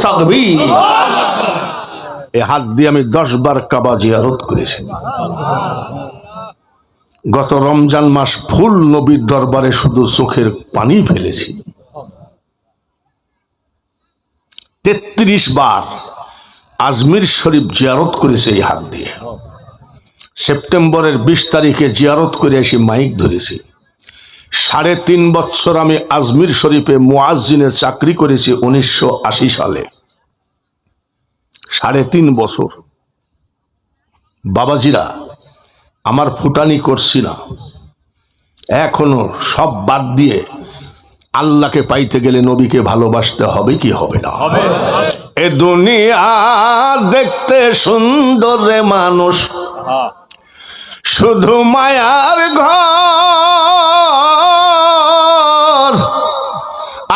তাকবীর। এই হাত দিয়ে আমি 10 বার কাবা জিয়ারত করেছি। গত রমজান মাস ফুল নবীর দরবারে শুধু চোখের পানি ফেলেছি। 33 বার আজমির শরীফ জিয়ারত করেছে এই হাত দিয়ে। সেপ্টেম্বরের 20 তারিখে জিয়ারত করে এসে মাইক ধরেছি। 3.5 বছর আমি আজমির শরীফে মুয়াজ্জিনের চাকরি করেছি 1980 সালে। 3.5 বছর। বাবাজিরা, আমার ফুটানি করছি না এখনো। সব বাদ দিয়ে আল্লাহকে পাইতে গেলে নবীকে ভালোবাসতে হবে কি হবে না? এ দুনিয়া দেখতে সুন্দর রে মানুষ, শুধু মায়ার ঘর।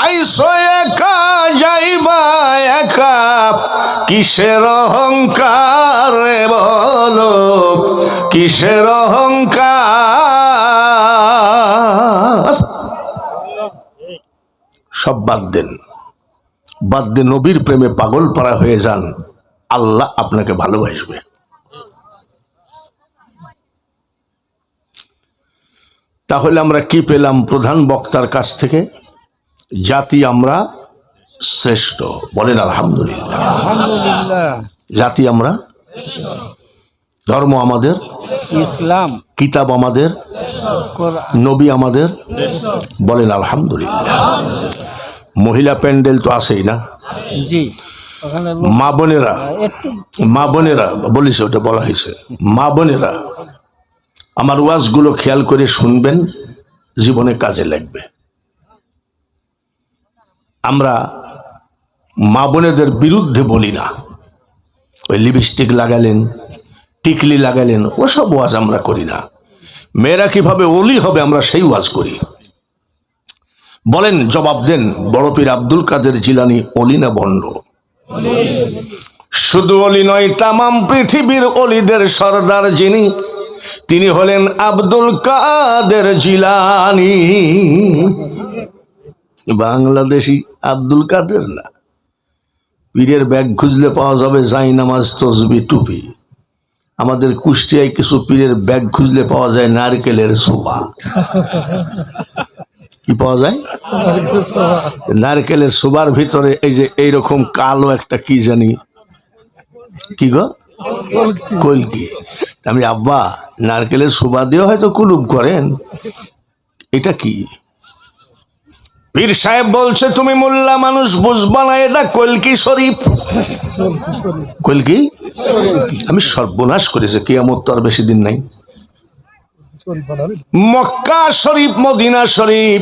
আইসো একা যাইবা একা, কিসের অহংকার রে বলো, কিসের অহংকার? সব বাদ দেন, বাদ দিয়ে নবীর প্রেমে পাগল পারা হয়ে যান, আল্লাহ আপনাকে ভালোবাসবে। তাহলে আমরা কি পেলাম প্রধান বক্তার কাছ থেকে? জাতি আমরা শ্রেষ্ঠ, বলেন আলহামদুলিল্লাহ। জাতি আমরা, ধর্ম আমাদের ইসলাম, কিতাব আমাদের, নবী আমাদের, বলেন আলহামদুলিল্লাহ। মহিলা প্যান্ডেল তো আছেই না? জি। মা বোনেরা, মা বোনেরা বলিস, ওটা বলা হয়েছে। মা বোনেরা আমার ওয়াজগুলো খেয়াল করে শুনবেন, জীবনে কাজে লাগবে। আমরা মা বোনেদের বিরুদ্ধে বলি না। ওই লিপস্টিক লাগালেন, টিকলি লাগালেন, ওসব ওয়াজ আমরা করি না। মেয়েরা কিভাবে ওলি হবে আমরা সেই ওয়াজ করি। বলেন, জবাব দেন, বড় পীর আব্দুল কাদের জিলানী ওলি না ভণ্ড? শুধু ওলি নয়, তামাম পৃথিবীর ওলিদের সর্দার যিনি, তিনি হলেন আব্দুল কাদের জিলানী। বাংলাদেশি আব্দুল কাদের না। পীরের ব্যাগ খুঁজলে পাওয়া যাবে জায়নামাজ, তসবি, টুপি। আমাদের কুষ্টিয়ায় কিছু পীরের ব্যাগ খুঁজলে পাওয়া যায় নারকেলের ছোবা। কি পাওয়া যায়? নারকেলের ছোবার ভিতরে এই যে এইরকম কালো একটা কি জানি, কি গো, কলকি। আমি, আব্বা নারকেলের ছোবা দিয়ে হয়তো কুলুপ করেন, এটা কি? পীর সাহেব বলছে, তুমি মোল্লা মানুষ বুঝবা না, এটা কলকি শরীফ। কলকি আমি সর্বনাশ করেছে, কিয়ামত তো আর বেশি দিন নাই। মক্কা শরীফ, মদিনা শরীফ,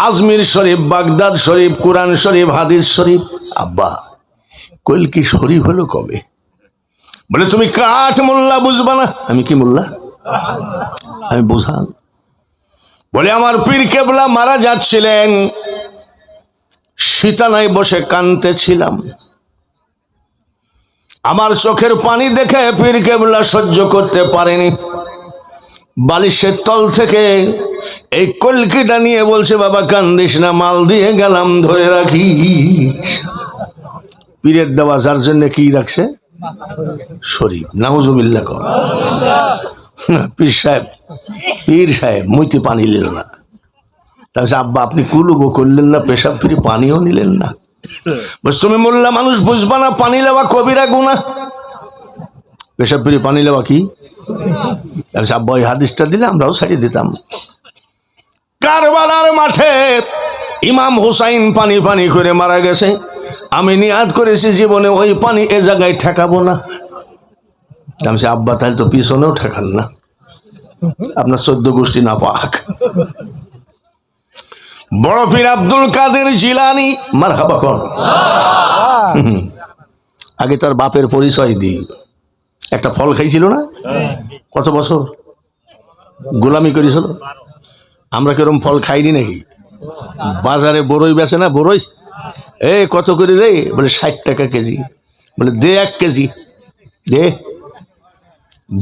আজমির শরীফ, বাগদাদ শরীফ, কুরআন শরীফ, হাদিস শরীফ। আব্বা কলকি শরীফ হলো কবে? বলে তুমি কাঠ মোল্লা বুঝবা না। আমি কি মোল্লা? আমি বুঝান। বলে আমার পীর কেবলা মারা যাচ্ছিলেন, শীতানায় বসে কাঁদতেছিলাম। আমার চোখের পানি দেখে পীর কেবলা সহ্য করতে পারেনি। বালিশের তল থেকে এই কলকিটা নিয়ে বলছে, বাবা কান্দিস না, মাল দিয়ে গেলাম, ধরে রাখিস। পীরের দেওয়া, যার জন্য কি রাখছে? শরীফ। নাউজুবিল্লাহ কর। পীর সাহেব মুইতে পানি নিল না। তাহলে আব্বা আপনি কুলুবো করলেন না, পেশাব ফিরে পানিও নিলেন না। বস তুমি মোল্লা মানুষ বুঝবা না, পানি লেওয়া কবিরা গুনাহ। পেশাব ফিরে পানি লেওয়া কি? আব্বা ওই হাদিসটা দিলে আমরাও ছাড়িয়ে দিতাম। কারবালার মাঠে ইমাম হুসাইন পানি পানি করে মারা গেছে। আমি নিয়াত করেছি জীবনে ওই পানি এ জায়গায় ঠেকাবো না। আমি আব্বা তাহলে তো পিছনেও ঠেকান না, আপনার 14 গোষ্ঠী না পাক। বড় পীর আব্দুল কাদের জিলানী, মারহাবা কোন। আগে তার বাপের পরিচয় দিই। একটা ফল খাইছিল না? কত বছর গোলামি করেছিল। আমরা কিরম ফল খাইনি নাকি? বাজারে বড়ই বেচে না, বড়ই কত করে রে? বলে 60 টাকা কেজি। বলে দে 1 কেজি দে।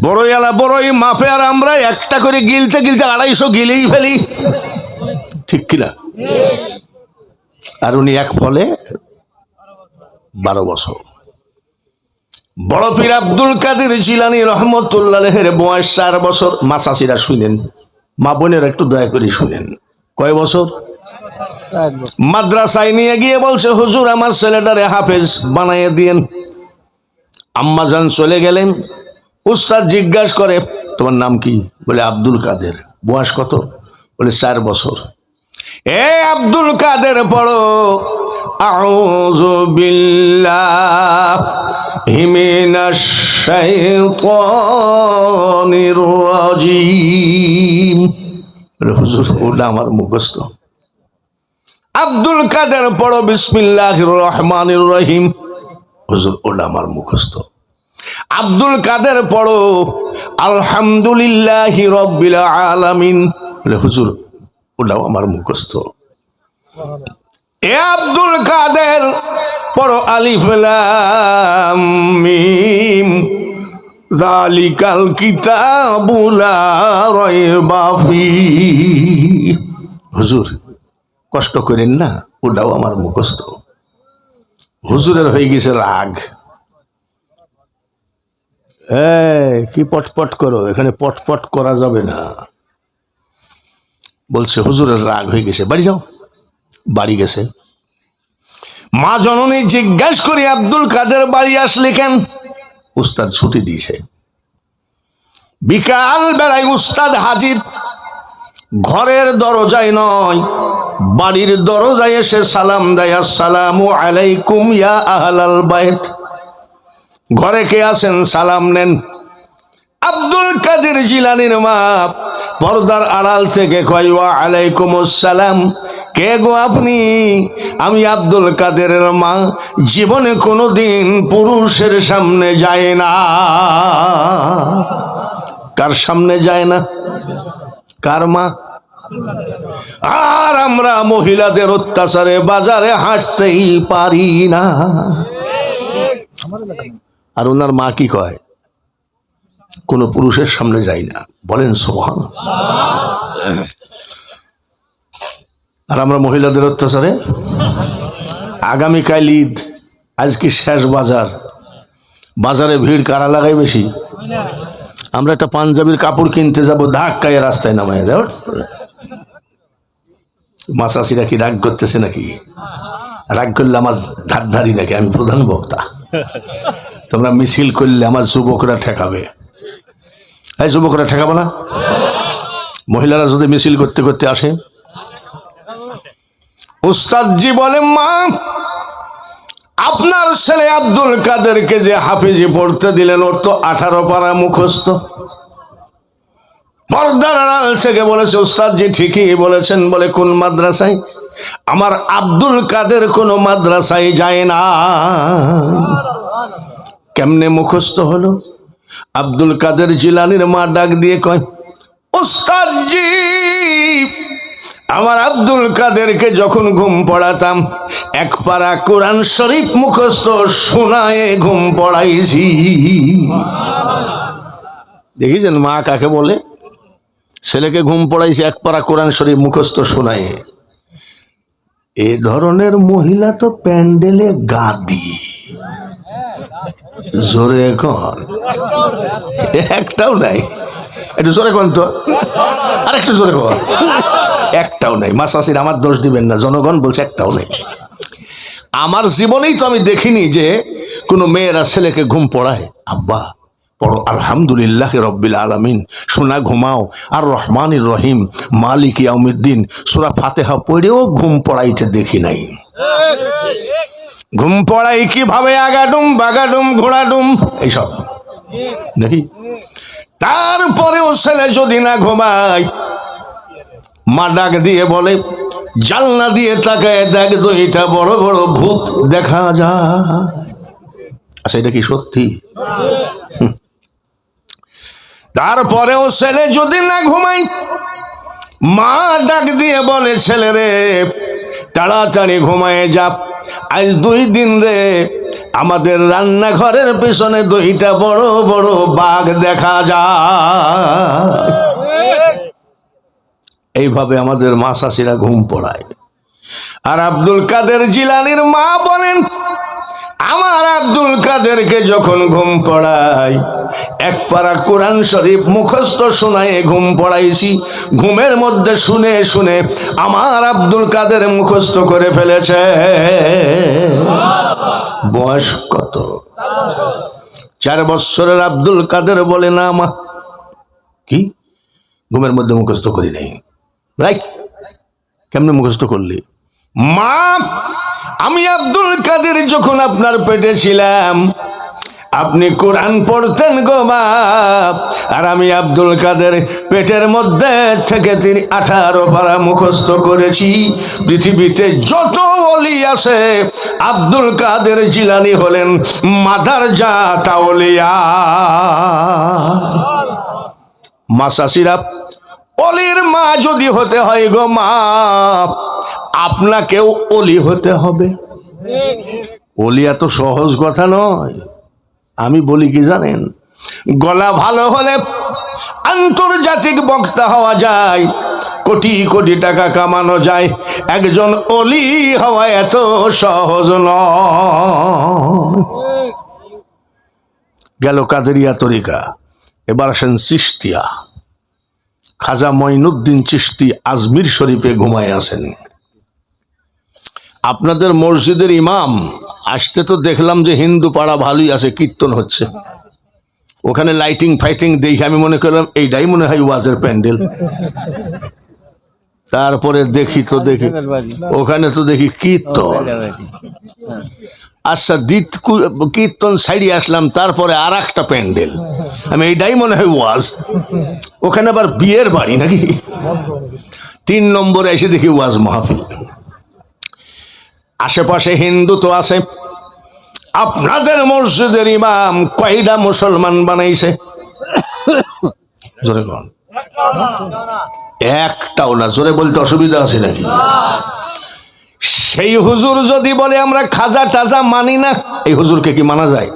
বড়ই আলা বড়ই মাপে, আর আমরা একটা করে গিলতে গিলতে 250 গিলেই ফেলি, ঠিক কিনা? আর উনি এক ফলে 12 বছর। বড় পীর আব্দুল কাদের জিলানী রহমতুল্লাহ আলাইহির বয়স 4 বছর। মা চাচিরা শুনেন, মা বোনের একটু দয়া করে শুনেন। কয় বছর? মাদ্রাসায় নিয়ে গিয়ে বলছে, হুজুর আমার ছেলেটারে হাফেজ বানাইয়ে দিয়েন। আম্মাজান চলে গেলেন। উস্তাদ জিজ্ঞাসা করে, তোমার নাম কি? বলে আব্দুল কাদের। বয়স কত? বলে 4 বছর। এ আব্দুল কাদের পড়ো আউযু বিল্লাহি মিনাশ শাইতানির রাজিম। হুজুর ওটা আমার মুখস্থ। আব্দুল কাদের পড়ো বিসমিল্লাহির রহমানির রহিম। হুজুর ওটা আমার মুখস্থ। আব্দুল কাদের পড়ো আলহামদুলিল্লাহি রাব্বিল আলামিন। বলে হুজুর ওটাও আমার মুখস্থ। এ আব্দুল কাদের পড়ো আলিফ লাম মিম যালিকাল কিতাবু লা রাইবা ফীহি। হুজুর কষ্ট করেন না, ওটাও আমার মুখস্থ। হুজুরের হয়ে গেছে রাগ। কি পটপট করো, এখানে পটপট করা যাবে না। বলছে হুজুরের রাগ হয়ে গেছে, বাড়ি যাও। বাড়ি গেছে। মা জননী জিজ্ঞাসা করি, আব্দুল কাদের বাড়ি আসলে কেন? উস্তাদ ছুটি দিয়েছে। বিকাল বেলায় উস্তাদ হাজির। ঘরের দরজায় নয়, বাড়ির দরজায় এসে সালাম দেয়, আসসালামু আলাইকুম ইয়া আহলাল বাইত। ঘরে কে আছেন? সালাম নেন। আব্দুল কাদের জিলানীর মা পর্দার আড়াল থেকে কয়, ওয়া আলাইকুমুস সালাম। কে গো আপনি? আমি আব্দুল কাদেরের মা। জীবনে কোনোদিন পুরুষের সামনে যায় না। কার সামনে যায় না? কার মা? আর আমরা মহিলাদের অত্যাচারে বাজারে হাঁটতেই পারি না। আর ওনার মা কি কয়? কোন পুরুষের সামনে যাই না। বলেন সুবহানাল্লাহ। আর আমরা মহিলাদের অত্যাচারে। আগামীকাল ঈদ, আজকে শেষ বাজার। বাজারে ভিড় কারা লাগাই বেশি? আমরা একটা পাঞ্জাবির কাপড় কিনতে যাব, ধাক্কায় রাস্তায় নামাই দেও। মাসাসিরা কি রাগ করতেছে নাকি? রাগ করলে আমার ধারধারি নাকি? আমি প্রধান বক্তা। তোমরা মিছিল করলে আমার যুবকরা ঠেকাবে। এই যুবকরা ঠেকাবো না? মহিলারা যদি মিছিল করতে করতে আসে। উস্তাদজি বলে, মা আপনার ছেলে আব্দুল কাদেরকে যে হাফিজি পড়তে দিলেন, ওর তো 18 পারা মুখস্থ। পর্দার আড়াল থেকে বলেছে, উস্তাদজি ঠিকই বলেছেন। বলে কোন মাদ্রাসায়? আমার আব্দুল কাদের কোন মাদ্রাসায় যায় না। কেমনে মুখস্থ হলো? আব্দুল কাদের জিলানীর মা ডাক দিয়ে কয়, উস্তাদজি আমার আব্দুল কাদেরকে যখন ঘুম পড়াতাম, 1 পারা কোরআন শরীফ মুখস্থ শোনায়ে ঘুম পড়াইছি। দেখেছেন মা কাকে বলে? ছেলেকে ঘুম পড়াইছে 1 পারা কোরআন শরীফ মুখস্থ শোনায়ে। এ ধরনের মহিলা তো প্যান্ডেলে গাদি। জোরে কর। একটাও নাই। একটু জোরে কর তো, আর একটু জোরে কর। একটাও নাই। মাসাসির আমার দোষ দিবেন না, জনগণ বলছে একটাও নেই। আমার জীবনেই তো আমি দেখিনি যে কোনো মেয়েরা ছেলেকে ঘুম পড়ায়। আব্বা পড়ো আলহামদুলিল্লাহ রব্বিল আলামিন, শোনা ঘুমাও, আর রহমানির রহিম, মালিক ইয়াউমিদ্দিন, সূরা ফাতিহা পড়েও ঘুম পড়াইতে দেখি নাই। ঘুম পড়াই কিভাবে? আগাডুম বাগাডুম ঘোড়াডুম এইসব নাকি? তারপরেও ছেলে যদি না ঘুমায়, মা ডাক দিয়ে বলে, জানলা দিয়ে তাকায় দেখ 2টা বড় বড় ভূত দেখা যায়। আচ্ছা এটা কি সত্যি? তারপরেও ছেলে যদি না ঘুমায়, মা ডাক দিয়ে বলে, ছেলে রে তাড়াতাড়ি ঘুমায় যা। আজ 2 দিন রে আমাদের রান্নাঘরের পেছনে 2টা বড় বড় বাঘ দেখা যায়। এইভাবে আমাদের মা শাশিরা ঘুম পড়ায়। আর আব্দুল কাদের জিলানীর মা বলেন, আব্দুল কাদেরকে যখন ঘুম পড়াই, এক পারা কোরআন শরীফ মুখস্থ শোনায় ঘুম পড়াইছি। ঘুমের মধ্যে শুনে শুনে আমার আব্দুল কাদের মুখস্থ করে ফেলেছে। বয়স কত? 4 বছরের আব্দুল কাদের বলে, না মা, কি ঘুমের মধ্যে মুখস্থ করি নাই। লাইক কেমনে মুখস্থ করলি? মা, আমি আব্দুল কাদের যখন আপনার পেটে ছিলাম আপনি কোরআন পড়তেন গো বাপ, আর আমি আব্দুল কাদের পেটের মধ্যে থেকে 18 পারা মুখস্থ করেছি। পৃথিবীতে যত ওলি আছে আব্দুল কাদের জিলানী হলেন মাদার জাত আউলিয়া। মাসাসিরা, অলির মা যদি হতে হয় গো মা, আপনাকেও অলি হতে হবে। অলি এত সহজ কথা নয়। আমি বলি কি জানেন, গলা ভালো হলে আন্তর্জাতিক বক্তা হওয়া যায়, কোটি কোটি টাকা কামানো যায়। একজন অলি হওয়া এত সহজ নয়। গেল কাদেরিয়া তরিকা, এবার আসেন চিশতিয়া। খাজা মঈনুদ্দিন চিশতি আজমির শরীফে ঘুমায় আছেন। আপনাদের মসজিদের ইমাম আসতে তো দেখলাম যে হিন্দু পাড়া ভালোই আছে, কীর্তন হচ্ছে, ওখানে লাইটিং ফাইটিং দেখে আমি মনে করলাম এইটাই মনে হয় ওয়াজের প্যান্ডেল। তারপরে দেখি ওখানে তো দেখি কীর্তন। আচ্ছা, কীর্তন সাইডে আসলাম, তারপরে আর একটা প্যান্ডেল, আমি এইটাই মনে হয় ওয়াজ। ওখানে আবার বিয়ের বাড়ি নাকি। 3 নম্বরে এসে দেখি ওয়াজ মাহফিল। আশেপাশে হিন্দু তো আছে, আপনাদের মসজিদের ইমাম কয়টা মুসলমান বানাইছে? জোরে কোন? একটাও না। জোরে বলতে অসুবিধা আছে নাকি? সেই হুজুর যদি বলে আমরা খাজা টাজা মানি না, এই হুজুরকে কি মানা যায়?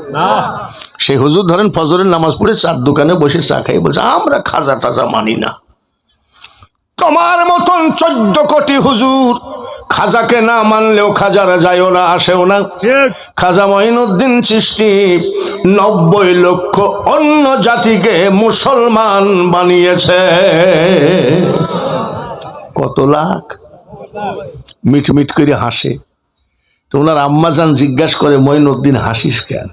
সেই হুজুর ধরেন ফজরের নামাজ পড়ে চার দোকানে বসে চা খাই বলছে আমরা খাজা টাজা মানি না। তোমার মতন 14 কোটি হুজুর খাজাকে না মানলেও খাজারা যায়ও না, আসেও না। খাজা মঈনুদ্দিন চিশতি 90 লক্ষ অন্য জাতিকে মুসলমান বানিয়েছে। কত লাখ? মিট মিট করে হাসে। তো ওনার আম্মাজান জিজ্ঞাসা করে, মঈনুদ্দিন হাসিস কেন?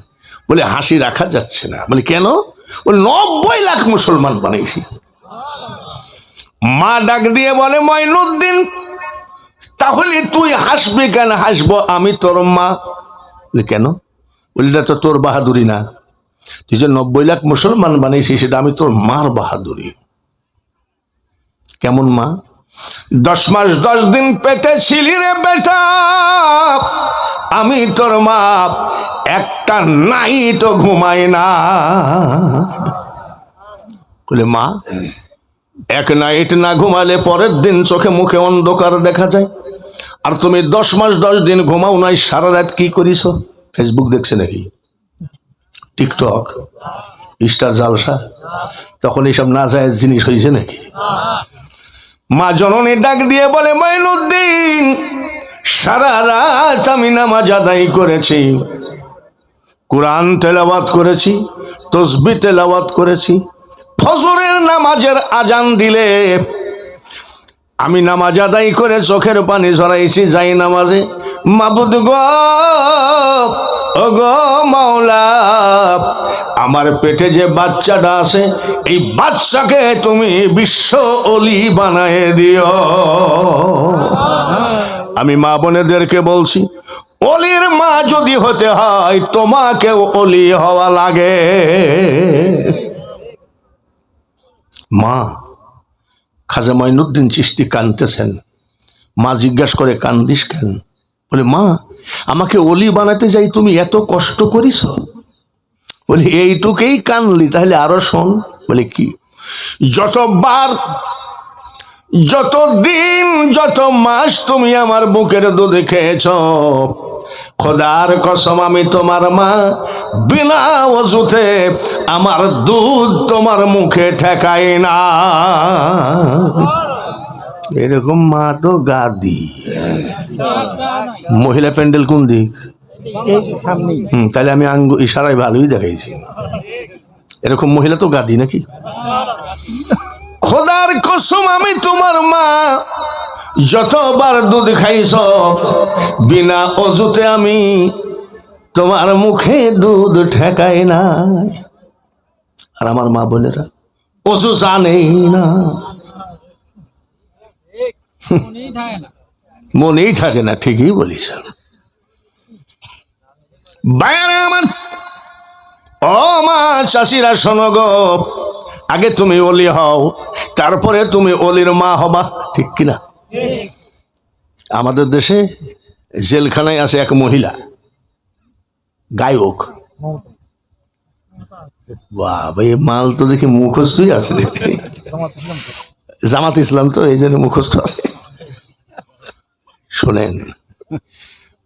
বলে হাসি রাখা যাচ্ছে না। বলে কেন? বলে 90 লাখ মুসলমান বানাইছি। মা ডাক দিয়ে বলে, মঈনুদ্দিন তাহলে তুই হাসবি কেন? হাসবো আমি তোর মা। কেন? বলিটা তো তোর বাহাদুরি না, তুই যে 90 লাখ মুসলমান বানিয়েছিস সেটা আমি তোর মার বাহাদুরি। কেমন মা? 10 মাস 10 দিন পেটে ছিলি রে বেটা, আমি তোর মা একটা নাইট ঘুমাই না। বলে মা, এক নাইট না ঘুমালে পরের দিন চোখে মুখে অন্ধকার দেখা যায়, আর তুমি 10 মাস 10 দিন ঘুমাও নাই, সারা রাত কি করিস? ফেসবুক দেখছে নাকি? টিকটক, স্টার জালসা? তখন এইসব না যায় জিনিস হয়েছে নাকি? মা জননী ডাক দিয়ে বলে, মঈনুদ্দিন সারা রাত আমি নামাজ আদায় করেছি, কোরআন তেলাওয়াত করেছি, তাসবিহ তেলাওয়াত করেছি। ফজরের নামাজের আজান দিলে আমি নামাজ আদায় করে চোখের পানি ঝরাইছি যাই নামাজে। মাবুদ গো, ও গো মাওলা, আমার পেটে যে বাচ্চাটা আছে এই বাচ্চাকে তুমি বিশ্ব অলি বানায় দিও। আমি মা বোনেদেরকে বলছি, অলির মা যদি হতে হয় তোমাকেও অলি হওয়া লাগে। মা, খাজা মঈনুদ্দিন চিশতি কাঁদতেছেন। মা জিজ্ঞাসা করে, কান্দিস কেন? বলে মা, আমাকে অলি বানাতে যাই তুমি এত কষ্ট করিস। বলে এইটুকুই কানলি, তাহলে আরো শোন। বলে কি? যতবার, যত দিন, যত মাস তুমি আমার বুকের দুধ খেয়েছ, খোদার কসম আমি তোমার মা, বিনা ওযুতে আমার দুধ তোমার মুখে ঠেকাই না। এরকম মা তো গাদি। মহিলা প্যান্ডেল কোন দিক? তাহলে আমি ইশারায় ভালোই দেখাইছি। এরকম মহিলা তো গাদি নাকি? খোদার কসম আমি তোমার মা, যতবার দুধ খাইছ বিনা অজুতে আমি তোমার মুখে দুধ ঠেকাই নাই। আর আমার মা বোনেরা অজু জানেই না, মনেই থাকে না। ঠিকই বলিছেন। বায়ারা আমার, ও মা চাষিরা শোনো গো, আগে তুমি অলি হও, তারপরে তুমি অলির মা হবা, ঠিক কিনা? আমাদের দেশে জেলখানায় আছে এক মহিলা গায়ক। বাবা, এই মাল তো দেখি মুখস্থই আছে, দেখছি জামাত ইসলাম তো এই জন্য মুখস্থ আছে। শোনেন,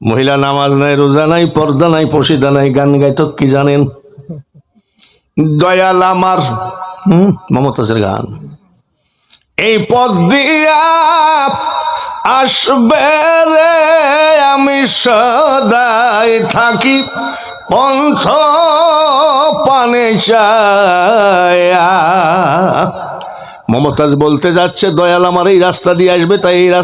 মহিলা নামাজ নাই, রোজা নাই, পর্দা নাই, পশিদা নাই, গান গাইতো কি জানেন? দয়াল আমার, মমতাজের গান। এই পথ দিয়া আসবে রে আমি সদাই থাকি পন্থ পানে চায়া। মমতাজ বলতে যাচ্ছে দয়াল আমার এই রাস্তা দিয়ে আসবে, তাই এই রাস্তা